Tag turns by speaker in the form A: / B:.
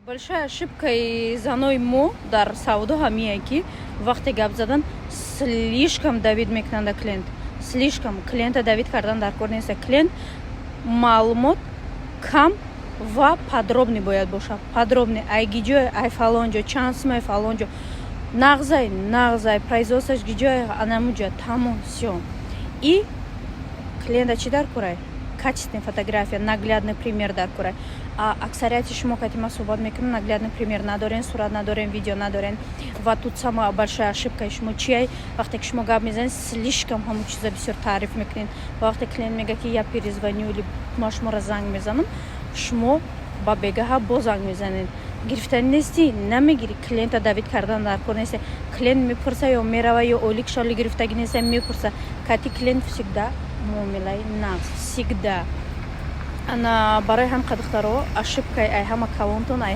A: Большая ошибкой заной мо дар савдо ҳамие ки вақте гап задан слишком давид мекунанда клиент. Слишком клиента давид кардан дар кор нест. Клиент маълумот кам ва подробный бояд боша. Подробный. Ай гиҷое, ай фалонҷо, чанд сумаи фалонҷо. Нағзай, производствош гиҷое, анамуҷа, тамом, всё. И клиента чи дар курай? Качественная фотография, наглядный пример дар курай. А аксарияти шумо кати ма суҳбат мекунем, наглядный пример надорен, сурат надорен, видео надорен. Ва тут самая большая ошибка шумо чияй? Вақте ки шумо гап мезанед, слишком ҳамо чиза бисёр таъриф мекунед. Вақте клиент мега ки я перезвоню или ма шуморо занг мезанам, шумо ба бегаҳа бо занг мезанед. Гирифтани нести, намегири клиента давид кардан дар кор несте. Клиент мепурса ё мерава ё олик шоли гирифтагӣ неста мепурса. Кати клиент всегда муомилаи нағз, всегда. Ана барои ҳам қаддухтаро ошибкаи ай ҳама калонтон ай